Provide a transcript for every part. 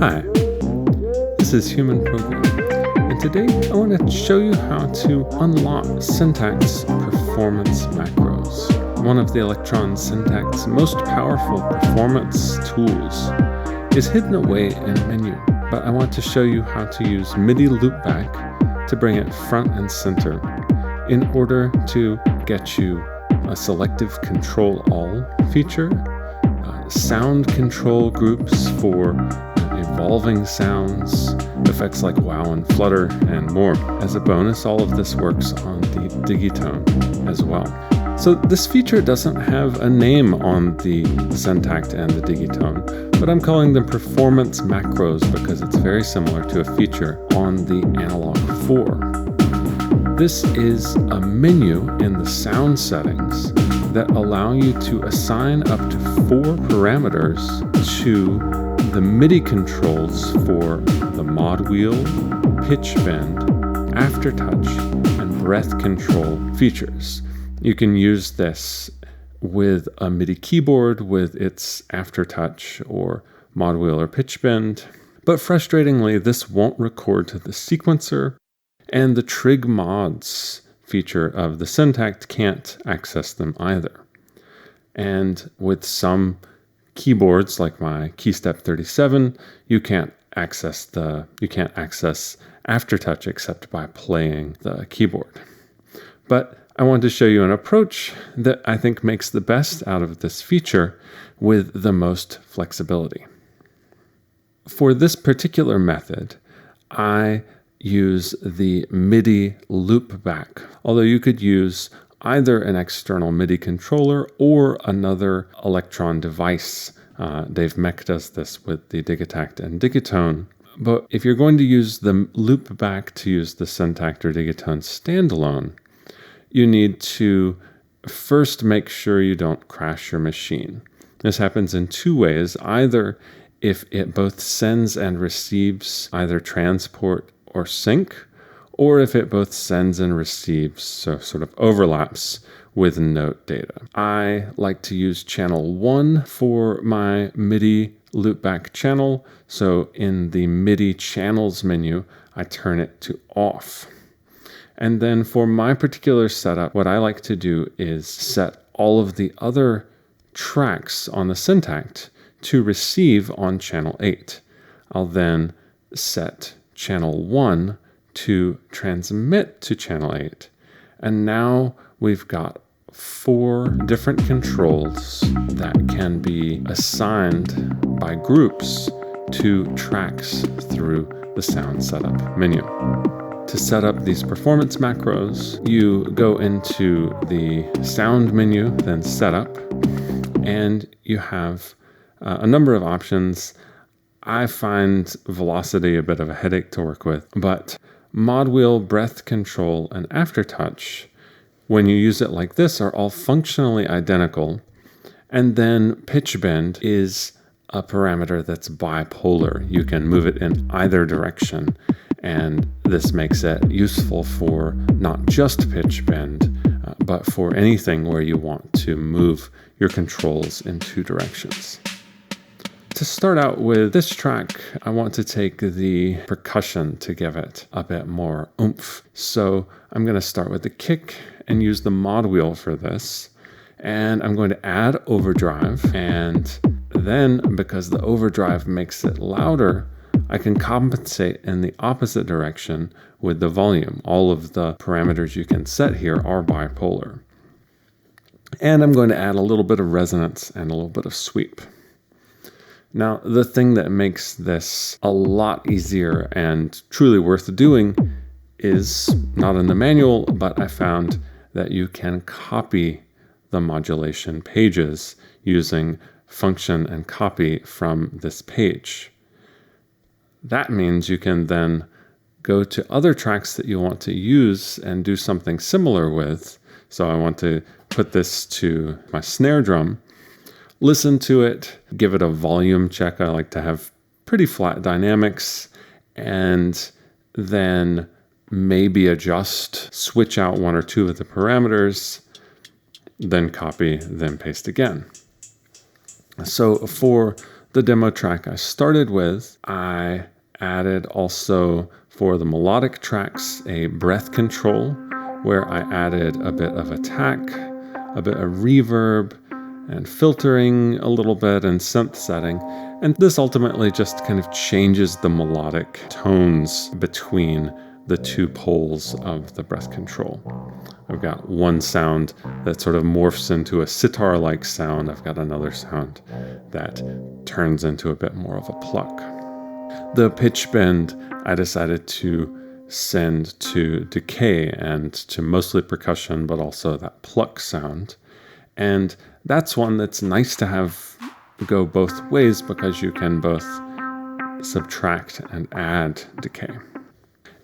Hi, this is Human Programming, and today I want to show you how to unlock Syntact's performance macros. One of the Electron Syntact's most powerful performance tools is hidden away in a menu, but I want to show you how to use MIDI Loopback to bring it front and center in order to get you a selective control all feature, sound control groups for evolving sounds, effects like wow and flutter, and more. As a bonus, all of this works on the Digitone as well. So this feature doesn't have a name on the Syntakt and the Digitone, but I'm calling them performance macros because it's very similar to a feature on the Analog 4. This is a menu in the sound settings that allow you to assign up to 4 parameters to the MIDI controls for the mod wheel, pitch bend, aftertouch, and breath control features. You can use this with a MIDI keyboard with its aftertouch or mod wheel or pitch bend, but frustratingly, this won't record to the sequencer, and the Trig mods feature of the Syntakt can't access them either. And with some keyboards like my KeyStep 37, you can't access aftertouch except by playing the keyboard. But I want to show you an approach that I think makes the best out of this feature with the most flexibility. For this particular method, I use the MIDI Loopback, although you could use either an external MIDI controller or another Electron device. Dave Meck does this with the Syntakt and Digitone. But if you're going to use the Loopback to use the Syntakt or Digitone standalone, you need to first make sure you don't crash your machine. This happens in 2 ways, either if it both sends and receives either transport or sync, or if it both sends and receives, so sort of overlaps with note data. I like to use channel 1 for my MIDI loopback channel, so in the MIDI channels menu, I turn it to off. And then for my particular setup, what I like to do is set all of the other tracks on the Syntakt to receive on channel 8. I'll then set channel 1 to transmit to channel 8. And now we've got 4 different controls that can be assigned by groups to tracks through the sound setup menu. To set up these performance macros, you go into the sound menu, then setup, and you have a number of options. I find velocity a bit of a headache to work with, but mod wheel, breath control, and aftertouch, when you use it like this, are all functionally identical. And then pitch bend is a parameter that's bipolar. You can move it in either direction, and this makes it useful for not just pitch bend, but for anything where you want to move your controls in 2 directions. To start out with this track, I want to take the percussion to give it a bit more oomph. So I'm going to start with the kick and use the mod wheel for this. And I'm going to add overdrive. And then, because the overdrive makes it louder, I can compensate in the opposite direction with the volume. All of the parameters you can set here are bipolar. And I'm going to add a little bit of resonance and a little bit of sweep. Now, the thing that makes this a lot easier and truly worth doing is not in the manual, but I found that you can copy the modulation pages using function and copy from this page. That means you can then go to other tracks that you want to use and do something similar with. So I want to put this to my snare drum, listen to it, give it a volume check. I like to have pretty flat dynamics, and then maybe adjust, switch out 1 or 2 of the parameters, then copy, then paste again. So for the demo track I started with, I added also for the melodic tracks a breath control where I added a bit of attack, a bit of reverb, and filtering a little bit and synth setting. And this ultimately just kind of changes the melodic tones between the two poles of the breath control. I've got one sound that sort of morphs into a sitar-like sound. I've got another sound that turns into a bit more of a pluck. The pitch bend I decided to send to decay and to mostly percussion, but also that pluck sound. And that's one that's nice to have go both ways because you can both subtract and add decay.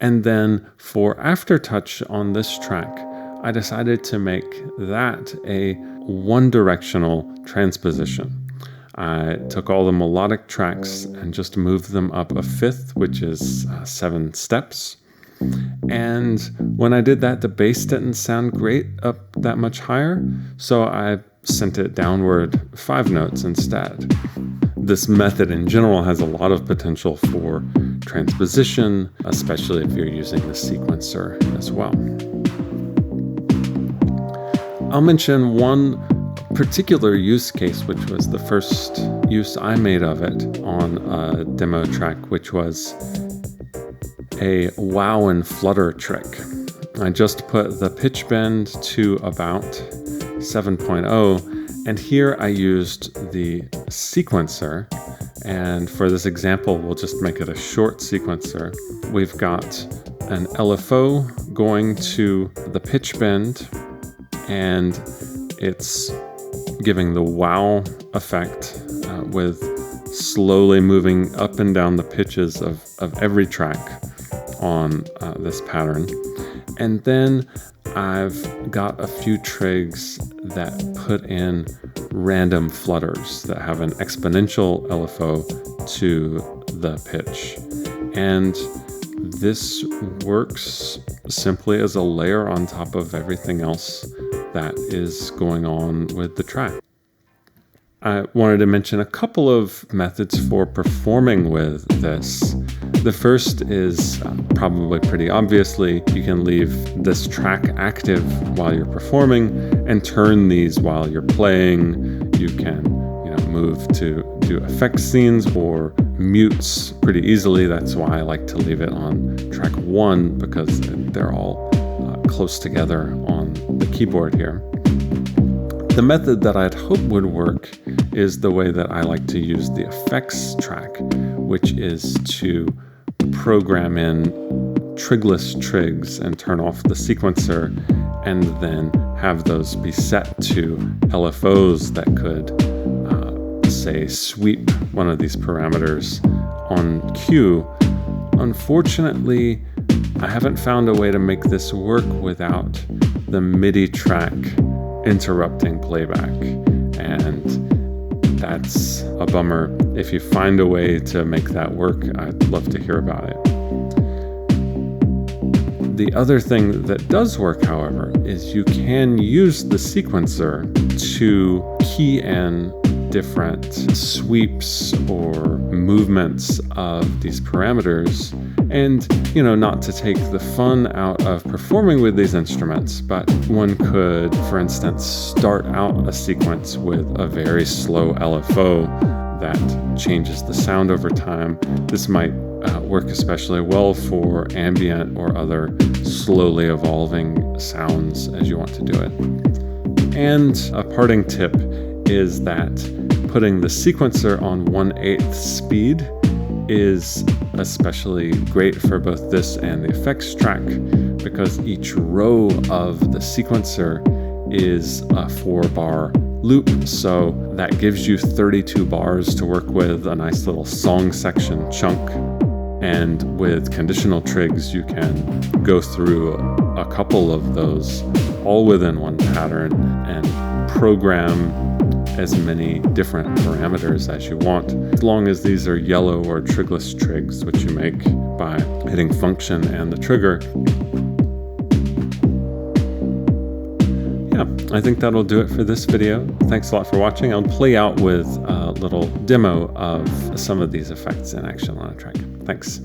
And then for aftertouch on this track, I decided to make that a one-directional transposition. I took all the melodic tracks and just moved them up a fifth, which is 7 steps. And when I did that, the bass didn't sound great up that much higher, so I sent it downward 5 notes instead. This method in general has a lot of potential for transposition, especially if you're using the sequencer as well. I'll mention one particular use case, which was the first use I made of it on a demo track, which was a wow and flutter trick. I just put the pitch bend to about 7.0, and here I used the sequencer, and for this example we'll just make it a short sequencer. We've got an LFO going to the pitch bend, and it's giving the wow effect with slowly moving up and down the pitches of every track on this pattern. And then I've got a few trigs that put in random flutters that have an exponential LFO to the pitch. And this works simply as a layer on top of everything else that is going on with the track. I wanted to mention a couple of methods for performing with this. The first is probably pretty obviously, you can leave this track active while you're performing and turn these while you're playing. You can move to do effect scenes or mutes pretty easily. That's why I like to leave it on track 1 because they're all close together on the keyboard here. The method that I'd hope would work is the way that I like to use the effects track, which is to program in trigless trigs and turn off the sequencer and then have those be set to LFOs that could, say, sweep one of these parameters on cue. Unfortunately, I haven't found a way to make this work without the MIDI track interrupting playback, and that's a bummer. If you find a way to make that work, I'd love to hear about it. The other thing that does work, however, is you can use the sequencer to key in different sweeps or movements of these parameters, and not to take the fun out of performing with these instruments, but one could, for instance, start out a sequence with a very slow LFO that changes the sound over time. This might work especially well for ambient or other slowly evolving sounds as you want to do it. And a parting tip is that putting the sequencer on 1/8 speed is especially great for both this and the effects track, because each row of the sequencer is a 4-bar loop, so that gives you 32 bars to work with, a nice little song section chunk. And with conditional trigs, you can go through a couple of those all within one pattern and program as many different parameters as you want, as long as these are yellow or trigless trigs, which you make by hitting function and the trigger. Yeah, I think that'll do it for this video. Thanks a lot for watching. I'll play out with a little demo of some of these effects in action on a track. Thanks.